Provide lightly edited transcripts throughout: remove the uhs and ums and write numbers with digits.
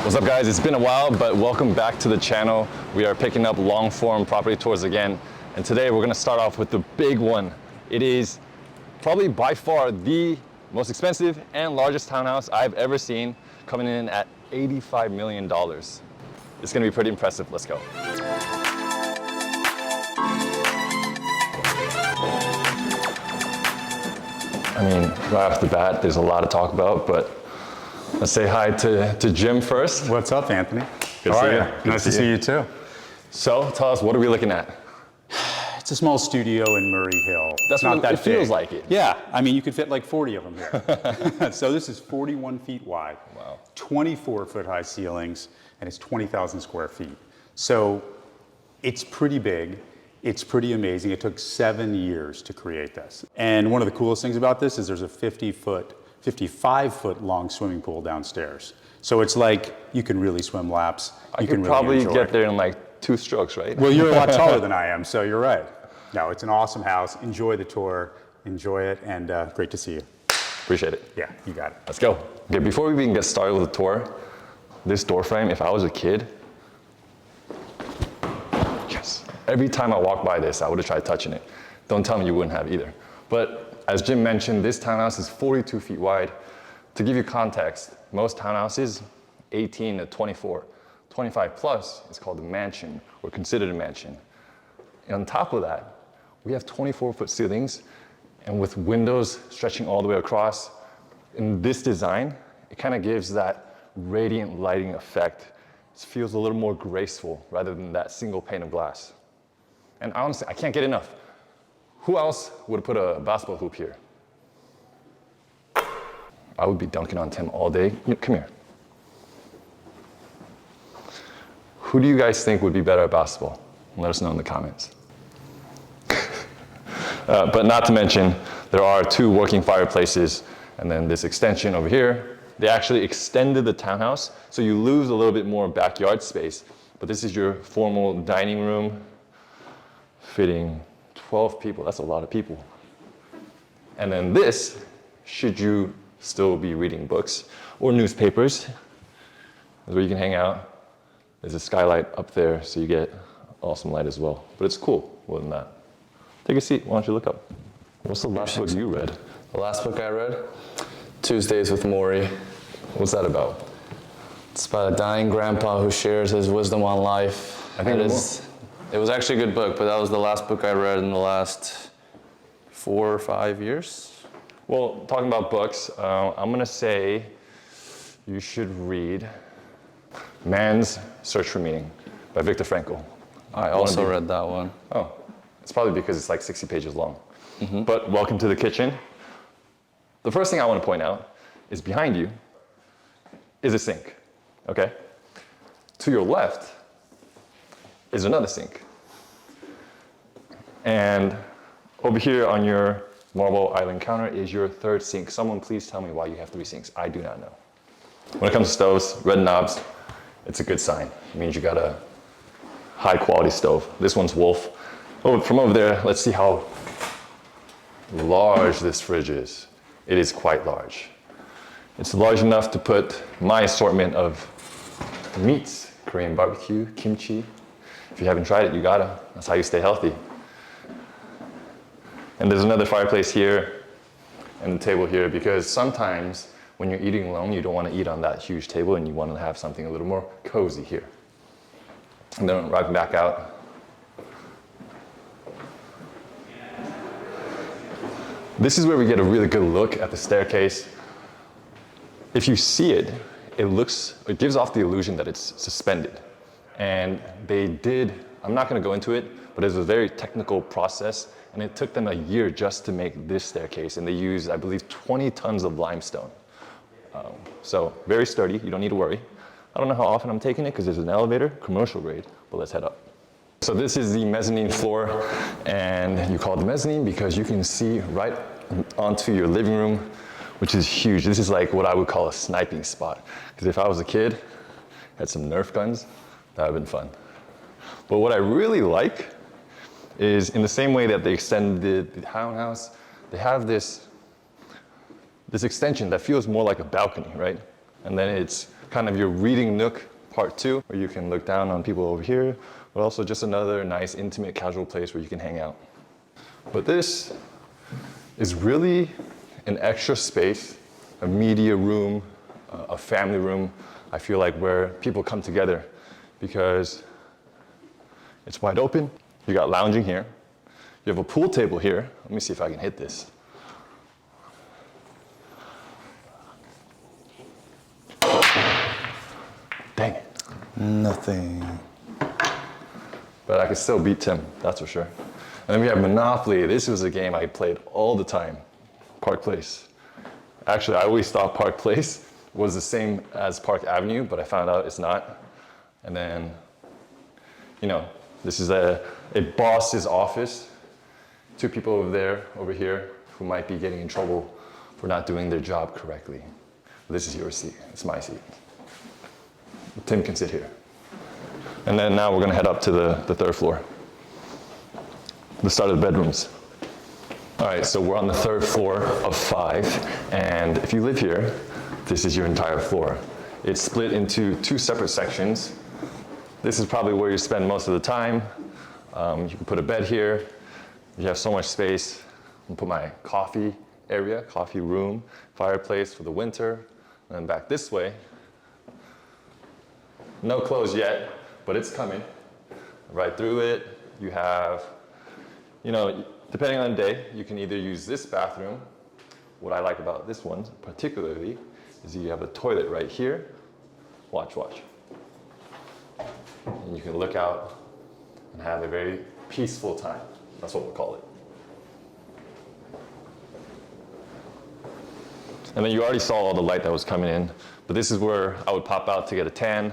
What's up guys, it's been a while, but welcome back to the channel. We are picking up long form property tours again. And today we're gonna start off with the big one. It is probably by far the most expensive and largest townhouse I've ever seen, coming in at $85 million. It's gonna be pretty impressive, let's go. I mean, right off the bat, there's a lot to talk about, but let's say hi to Jim first. What's up, Anthony? Good to see you. Nice to see you too. So, tell us, what are we looking at? It's a small studio in Murray Hill. That's not what that it feels big. like it. Yeah, I mean, you could fit like 40 of them here. So this is 41 feet wide, Wow. 24-foot high ceilings, and it's 20,000 square feet. So it's pretty big. It's pretty amazing. It took 7 years to create this. And one of the coolest things about this is there's a 55-foot long swimming pool downstairs. So it's like you can really swim laps. I could probably get there in like 2 strokes, right? Well, you're a lot taller than I am, so you're right. No, it's an awesome house. Enjoy the tour, enjoy it, and great to see you. Appreciate it. Yeah, you got it. Let's go. Okay, before we even get started with the tour, this door frame, if I was a kid, yes. Every time I walked by this, I would have tried touching it. Don't tell me you wouldn't have either. But as Jim mentioned, this townhouse is 42 feet wide. To give you context, most townhouses, 18 to 24. 25 plus is called a mansion, or considered a mansion. And on top of that, we have 24-foot ceilings, and with windows stretching all the way across. In this design, it kind of gives that radiant lighting effect. It feels a little more graceful rather than that single pane of glass. And honestly, I can't get enough. Who else would put a basketball hoop here? I would be dunking on Tim all day. Come here. Who do you guys think would be better at basketball? Let us know in the comments. But not to mention, there are 2 working fireplaces, and then this extension over here. They actually extended the townhouse, so you lose a little bit more backyard space. But this is your formal dining room, fitting 12 people. That's a lot of people. And then this, should you still be reading books or newspapers, is where you can hang out. There's a skylight up there, so you get awesome light as well. But it's cool more than that. Take a seat. Why don't you look up? What's the last book you read? The last book I read? Tuesdays with Maury. What's that about? It's about a dying grandpa who shares his wisdom on life. I think it was actually a good book, but that was the last book I read in the last 4 or 5 years. Well, talking about books, I'm gonna say you should read Man's Search for Meaning by Viktor Frankl. I also read that one. Oh, it's probably because it's like 60 pages long. But welcome to the kitchen. The first thing I want to point out is behind you is a sink, okay? To your left is another sink. And over here on your marble island counter is your 3rd sink. Someone please tell me why you have 3 sinks. I do not know. When it comes to stoves, red knobs, it's a good sign. It means you got a high quality stove. This one's Wolf. Oh, from over there, let's see how large this fridge is. It is quite large. It's large enough to put my assortment of meats, Korean barbecue, kimchi. If you haven't tried it, you gotta. That's how you stay healthy. And there's another fireplace here and the table here, because sometimes when you're eating alone, you don't want to eat on that huge table and you want to have something a little more cozy here. And then right back out. This is where we get a really good look at the staircase. If you see it, it gives off the illusion that it's suspended. And they did, I'm not going to go into it, but it was a very technical process, and it took them a year just to make this staircase, and they used, I believe, 20 tons of limestone. So very sturdy, you don't need to worry. I don't know how often I'm taking it because there's an elevator, commercial grade, but let's head up. So this is the mezzanine floor, and you call it the mezzanine because you can see right onto your living room, which is huge. This is like what I would call a sniping spot, because if I was a kid, had some Nerf guns, that would have been fun. But what I really like is, in the same way that they extended the townhouse, they have this extension that feels more like a balcony, right? And then it's kind of your reading nook part 2, where you can look down on people over here, but also just another nice, intimate, casual place where you can hang out. But this is really an extra space, a media room, a family room, I feel like, where people come together because it's wide open. You got lounging here. You have a pool table here. Let me see if I can hit this. Dang it. Nothing. But I could still beat Tim, that's for sure. And then we have Monopoly. This was a game I played all the time. Park Place. Actually, I always thought Park Place was the same as Park Avenue, but I found out it's not. And then, you know, this is a boss's office. 2 people over here, who might be getting in trouble for not doing their job correctly. This is your seat, it's my seat. Tim can sit here. And then now we're gonna head up to the 3rd floor. The start of the bedrooms. All right, so we're on the 3rd floor of 5, and if you live here, this is your entire floor. It's split into 2 separate sections. This is probably where you spend most of the time. You can put a bed here. You have so much space. I'm gonna put my coffee area, coffee room, fireplace for the winter, and then back this way. No clothes yet, but it's coming. Right through it, you have, you know, depending on the day, you can either use this bathroom. What I like about this one particularly is you have a toilet right here. Watch, watch. And you can look out and have a very peaceful time. That's what we'll call it. And then you already saw all the light that was coming in, but this is where I would pop out to get a tan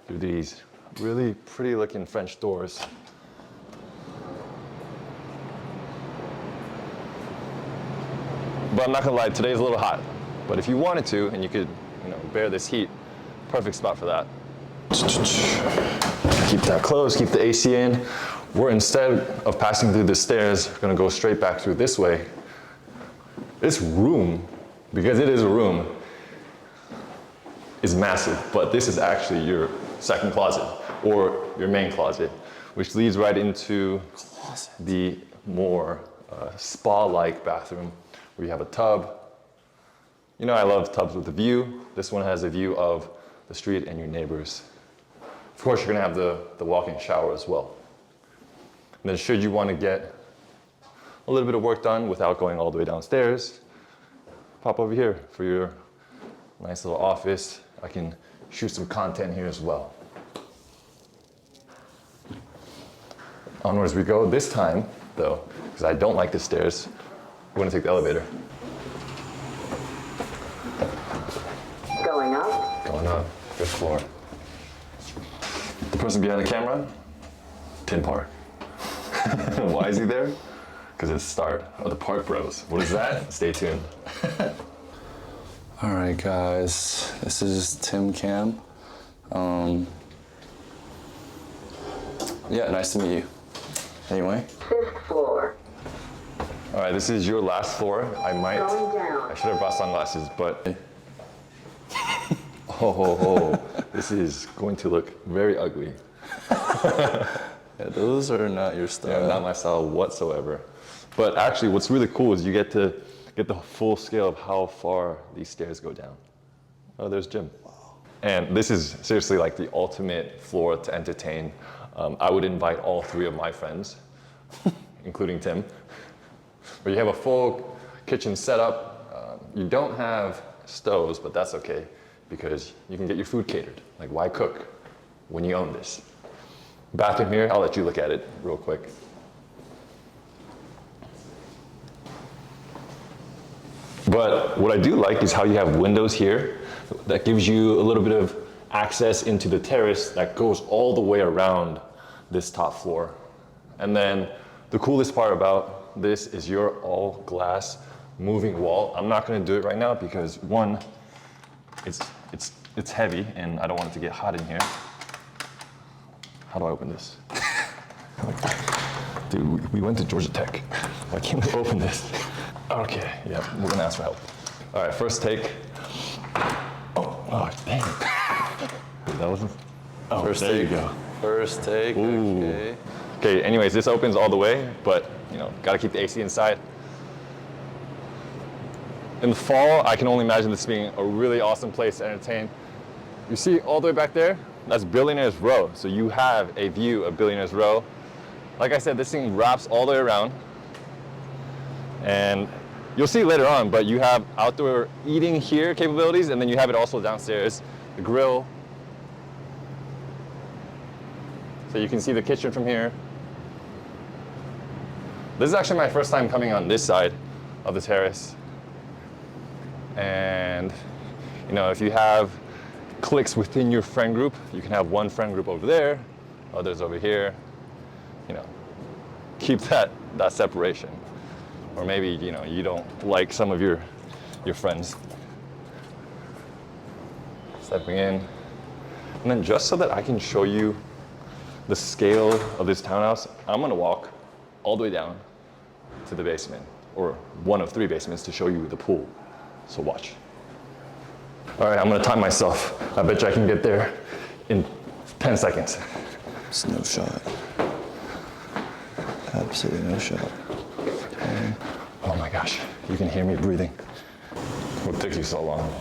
through these really pretty looking French doors. But I'm not gonna lie, today's a little hot. But if you wanted to, and you could, you know, bear this heat, perfect spot for that. Keep that closed, keep the AC in. We're, instead of passing through the stairs, gonna go straight back through this way. This room, because it is a room, is massive, but this is actually your second closet, or your main closet, which leads right into the more spa-like bathroom, where you have a tub. You know I love tubs with a view. This one has a view of the street and your neighbors. Of course, you're gonna have the walk-in shower as well. And then should you want to get a little bit of work done without going all the way downstairs, pop over here for your nice little office. I can shoot some content here as well. Onwards we go. This time, though, because I don't like the stairs, we're gonna take the elevator. Going up. Going up, 5th floor. The person behind the camera, Anthony.park. Why is he there? Because it's the start of the Park Bros. What is that? Stay tuned. All right, guys, this is Tim Cam. Yeah, nice to meet you. Anyway. 5th floor. All right, this is your last floor. Going down. I should have brought sunglasses, but oh, this is going to look very ugly. Yeah, those are not your style. Yeah, not my style whatsoever. But actually, what's really cool is you get to get the full scale of how far these stairs go down. Oh, there's Jim. Wow. And this is seriously like the ultimate floor to entertain. I would invite all 3 of my friends, including Tim. But you have a full kitchen setup. You don't have stoves, but that's okay because you can get your food catered. Like, why cook when you own this? Bathroom here, I'll let you look at it real quick. But what I do like is how you have windows here that gives you a little bit of access into the terrace that goes all the way around this top floor. And then the coolest part about this is your all glass moving wall. I'm not gonna do it right now because one, it's heavy and I don't want it to get hot in here. How do I open this? Dude, we went to Georgia Tech. Why can't we open this? Okay, yeah, we're gonna ask for help. All right, first take. Oh, dang it. That wasn't. Oh, First there take. you go. First take. Ooh. Okay. Okay. Anyways, this opens all the way, but you know, gotta keep the AC inside. In the fall, I can only imagine this being a really awesome place to entertain. You see all the way back there? That's Billionaire's Row. So you have a view of Billionaire's Row. Like I said, this thing wraps all the way around. And you'll see later on, but you have outdoor eating here capabilities, and then you have it also downstairs, the grill. So you can see the kitchen from here. This is actually my first time coming on this side of the terrace. And you know, if you have cliques within your friend group, you can have one friend group over there, others over here. You know, keep that separation. Or maybe, you know, you don't like some of your friends. Stepping in. And then just so that I can show you the scale of this townhouse, I'm gonna walk all the way down to the basement, or one of 3 basements, to show you the pool. So watch. All right, I'm gonna time myself. I bet you I can get there in 10 seconds. It's no shot. Absolutely no shot. Oh my gosh, you can hear me breathing. What took you so long?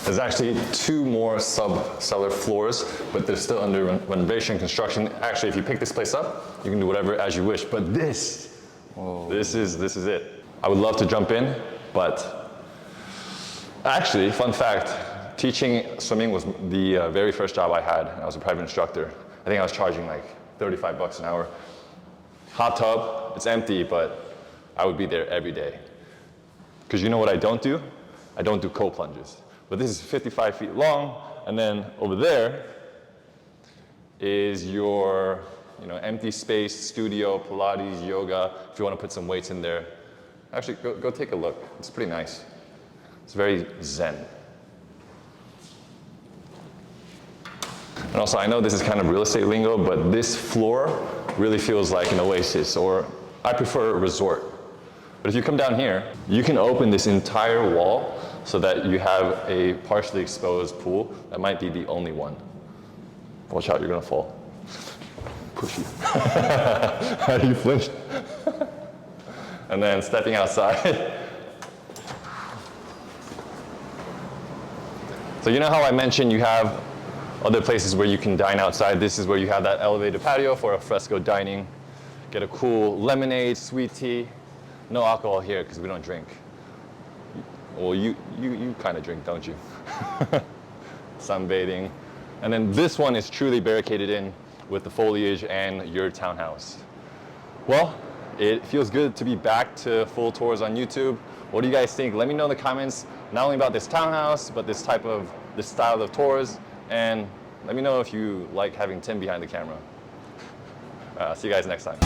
There's actually 2 more sub-cellar floors, but they're still under renovation construction. Actually, if you pick this place up, you can do whatever as you wish. But this is it. I would love to jump in, but actually, fun fact, teaching swimming was the very first job I had. I was a private instructor. I think I was charging like $35 an hour. Hot tub, it's empty, but I would be there every day. Because you know what I don't do? I don't do cold plunges. But this is 55 feet long, and then over there is your empty space, studio, Pilates, yoga, if you want to put some weights in there. Actually, go take a look. It's pretty nice. It's very zen. And also, I know this is kind of real estate lingo, but this floor really feels like an oasis, or I prefer a resort. But if you come down here, you can open this entire wall so that you have a partially exposed pool. That might be the only one. Watch out, you're gonna fall. Push you. How do you flinch? And then stepping outside. So you know how I mentioned you have other places where you can dine outside? This is where you have that elevated patio for al fresco dining. Get a cool lemonade, sweet tea. No alcohol here because we don't drink. Well, you kind of drink, don't you? Sunbathing. And then this one is truly barricaded in with the foliage and your townhouse. Well, it feels good to be back to full tours on YouTube. What do you guys think? Let me know in the comments, not only about this townhouse, but this style of tours. And let me know if you like having Tim behind the camera. See you guys next time.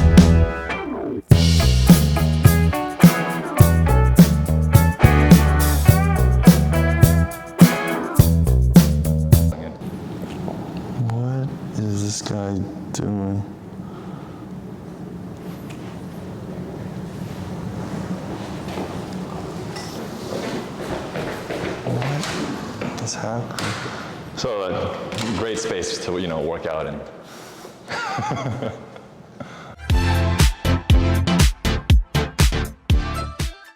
What is this guy doing? What is happening? So great space to work out in.